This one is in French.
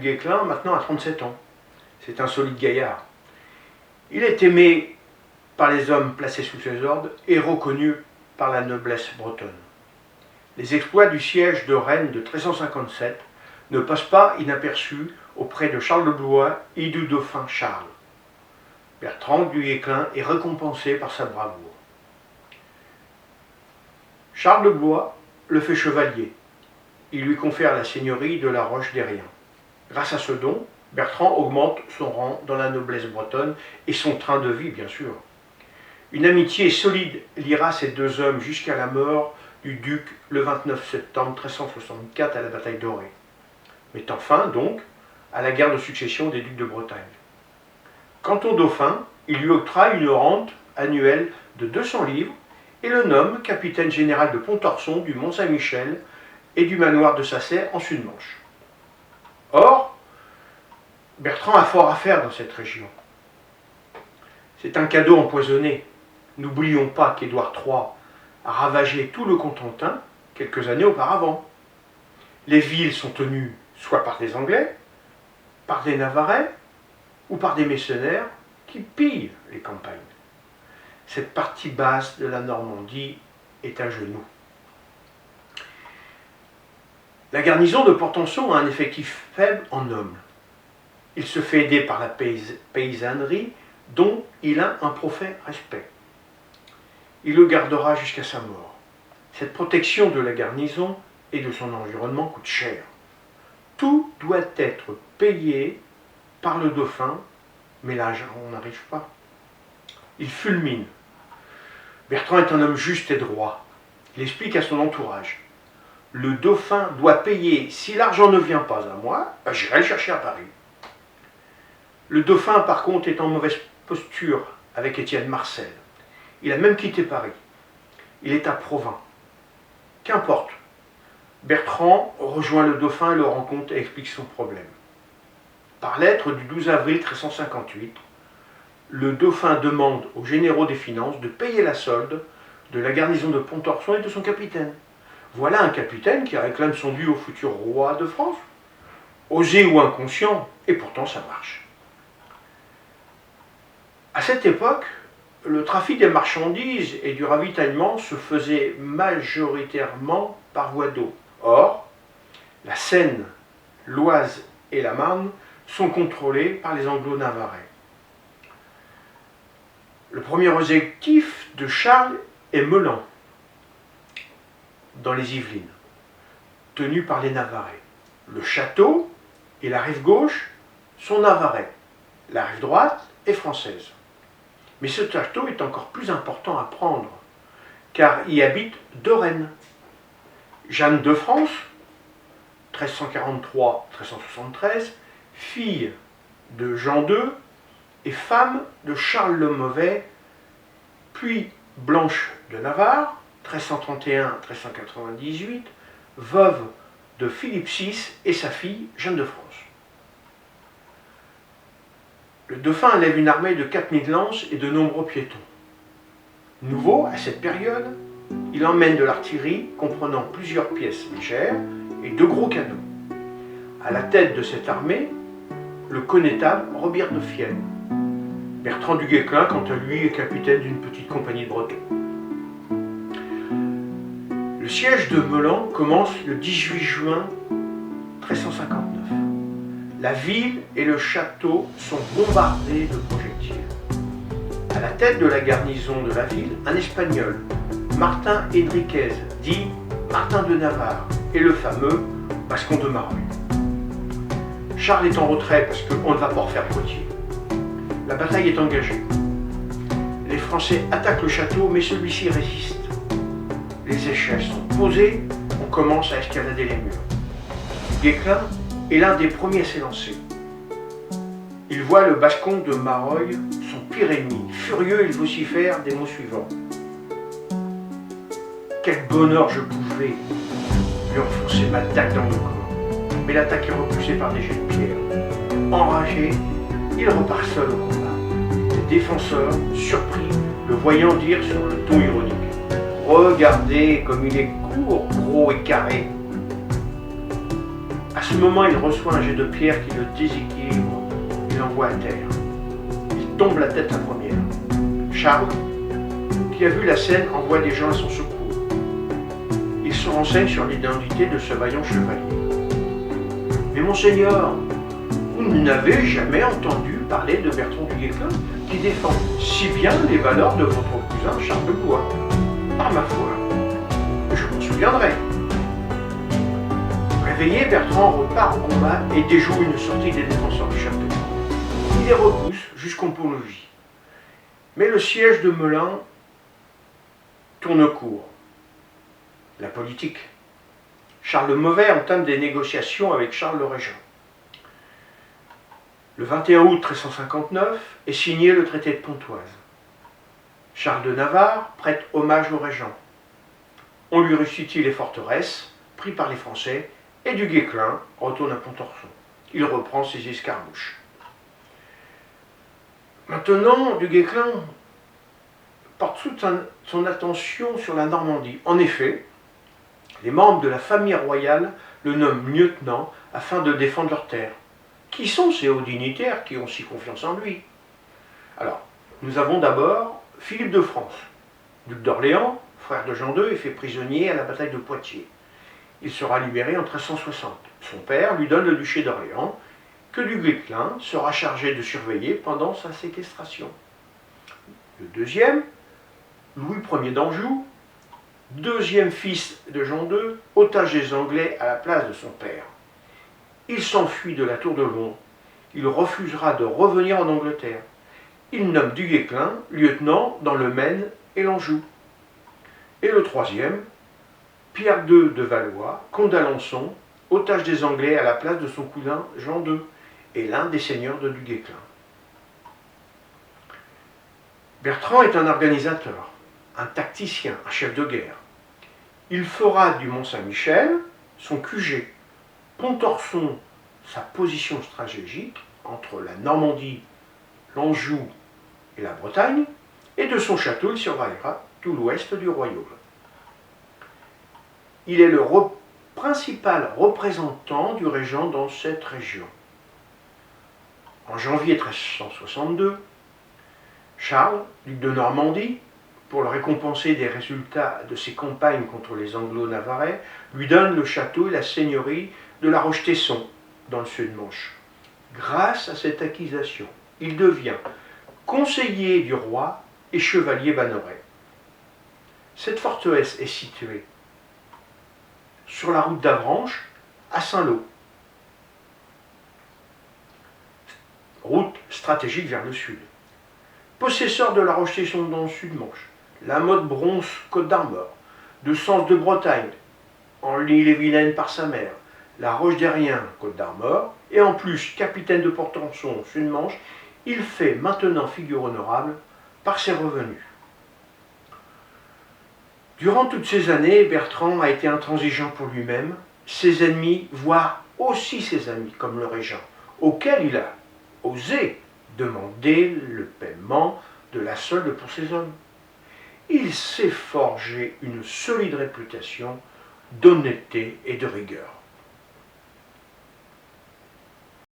Guesclin, maintenant à 37 ans. C'est un solide gaillard. Il est aimé par les hommes placés sous ses ordres et reconnu par la noblesse bretonne. Les exploits du siège de Rennes de 1357 ne passent pas inaperçus auprès de Charles de Blois et du dauphin Charles. Bertrand du Guesclin est récompensé par sa bravoure. Charles de Blois le fait chevalier. Il lui confère la seigneurie de la Roche-des-Riens. Grâce à ce don, Bertrand augmente son rang dans la noblesse bretonne et son train de vie, bien sûr. Une amitié solide liera ces deux hommes jusqu'à la mort du duc le 29 septembre 1364 à la bataille d'Auray, mettant fin donc à la guerre de succession des ducs de Bretagne. Quant au dauphin, il lui octroie une rente annuelle de 200 livres et le nomme capitaine général de Pontorson, du Mont-Saint-Michel et du manoir de Sacey en Sud-Manche. Or, Bertrand a fort à faire dans cette région. C'est un cadeau empoisonné. N'oublions pas qu'Édouard III a ravagé tout le Cotentin quelques années auparavant. Les villes sont tenues soit par des Anglais, par des Navarrais ou par des mercenaires qui pillent les campagnes. Cette partie basse de la Normandie est à genoux. La garnison de Pontorson a un effectif faible en hommes. Il se fait aider par la paysannerie dont il a un profond respect. Il le gardera jusqu'à sa mort. Cette protection de la garnison et de son environnement coûte cher. Tout doit être payé par le dauphin, mais là on n'arrive pas. Il fulmine. Bertrand est un homme juste et droit. Il explique à son entourage: le dauphin doit payer. Si l'argent ne vient pas à moi, j'irai le chercher à Paris. Le dauphin, par contre, est en mauvaise posture avec Étienne Marcel. Il a même quitté Paris. Il est à Provins. Qu'importe. Bertrand rejoint le dauphin, le rencontre et explique son problème. Par lettre du 12 avril 1358, le dauphin demande aux généraux des finances de payer la solde de la garnison de Pontorson et de son capitaine. Voilà un capitaine qui réclame son dû au futur roi de France. Osé ou inconscient, et pourtant ça marche. À cette époque, le trafic des marchandises et du ravitaillement se faisait majoritairement par voie d'eau. Or, la Seine, l'Oise et la Marne sont contrôlés par les Anglo-Navarrais. Le premier objectif de Charles est Meulan, dans les Yvelines, tenu par les Navarrais. Le château et la rive gauche sont navarrais, la rive droite est française. Mais ce château est encore plus important à prendre, car y habitent deux reines. Jeanne de France, 1343-1373, fille de Jean II et femme de Charles le puis Blanche de Navarre, 1331-1398, veuve de Philippe VI et sa fille Jeanne de France. Le dauphin lève une armée de 4000 lances et de nombreux piétons. Nouveau, à cette période, il emmène de l'artillerie comprenant plusieurs pièces légères et 2 gros canons. À la tête de cette armée, le connétable Robert de Fienne. Bertrand du Guesclin, quant à lui, est capitaine d'une petite compagnie de Bretons. Le siège de Meulan commence le 18 juin 1359. La ville et le château sont bombardés de projectiles. À la tête de la garnison de la ville, un Espagnol, Martin Enriquez, dit Martin de Navarre, et le fameux Bascon de Mareuil. Charles est en retrait parce qu'on ne va pas refaire Poitiers. La bataille est engagée. Les Français attaquent le château, mais celui-ci résiste. Les échelles sont posées, on commence à escalader les murs. Guesclin est l'un des premiers à s'élancer. Il voit le Bascon de Mareuil, son pire ennemi. Furieux, il vocifère des mots suivants. Quel bonheur je pouvais lui enfoncer ma dague dans le corps. Mais l'attaque est repoussée par des jets de pierre. Enragé, il repart seul au combat. Les défenseurs, surpris, le voyant dire sur le ton ironique. Regardez comme il est court, gros et carré. À À ce moment, il reçoit un jet de pierre qui le déséquilibre. Il l'envoie à terre. Il tombe la tête la première. Charles, qui a vu la scène, envoie des gens à son secours. Il se renseigne sur l'identité de ce vaillant chevalier. Mais monseigneur, vous n'avez jamais entendu parler de Bertrand du Guesclin, qui défend si bien les valeurs de votre cousin Charles de Blois. Par ma foi, je m'en souviendrai. Réveillé, Bertrand repart au combat et déjoue une sortie des défenseurs du château. Il les repousse jusqu'au pont-logis. Mais le siège de Melun tourne court. La politique. Charles le Mauvais entame des négociations avec Charles le Régent. Le 21 août 1359 est signé le traité de Pontoise. Charles de Navarre prête hommage au Régent. On lui restitue les forteresses prises par les Français et du Guesclin retourne à Pontorson. Il reprend ses escarmouches. Maintenant, du Guesclin porte toute son attention sur la Normandie. En effet, les membres de la famille royale le nomment lieutenant afin de défendre leurs terres. Qui sont ces hauts dignitaires qui ont si confiance en lui? Alors, nous avons d'abord Philippe de France, duc d'Orléans, frère de Jean II et fait prisonnier à la bataille de Poitiers. Il sera libéré en 1360. Son père lui donne le duché d'Orléans, que du Guesclin sera chargé de surveiller pendant sa séquestration. Le deuxième, Louis Ier d'Anjou, deuxième fils de Jean II, otage des Anglais à la place de son père. Il s'enfuit de la Tour de Londres. Il refusera de revenir en Angleterre. Il nomme du Guesclin lieutenant dans le Maine et l'Anjou. Et le troisième, Pierre II de Valois, comte d'Alençon, otage des Anglais à la place de son cousin Jean II, et l'un des seigneurs de du Guesclin. Bertrand est un organisateur, un tacticien, un chef de guerre. Il fera du Mont-Saint-Michel son QG, Pontorson sa position stratégique entre la Normandie, l'Anjou et la Bretagne, et de son château il surveillera tout l'ouest du royaume. Il est le principal représentant du régent dans cette région. En janvier 1362, Charles, duc de Normandie, pour le récompenser des résultats de ses campagnes contre les Anglo-Navarrais, lui donne le château et la seigneurie de la Roche-Tesson, dans le sud-Manche. Grâce à cette acquisition, il devient conseiller du roi et chevalier banneret. Cette forteresse est située sur la route d'Avranches à Saint-Lô, route stratégique vers le sud. Possesseur de la Roche-Tesson dans le sud-Manche, la Motte Bronze Côte d'Armor, de Sens de Bretagne, en l'île-et-Vilaine par sa mère, la Roche-Derrien Côte d'Armor, et en plus capitaine de Portenson sud-Manche, il fait maintenant figure honorable par ses revenus. Durant toutes ces années, Bertrand a été intransigeant pour lui-même, ses ennemis, voire aussi ses amis, comme le régent, auquel il a osé demander le paiement de la solde pour ses hommes. Il s'est forgé une solide réputation d'honnêteté et de rigueur.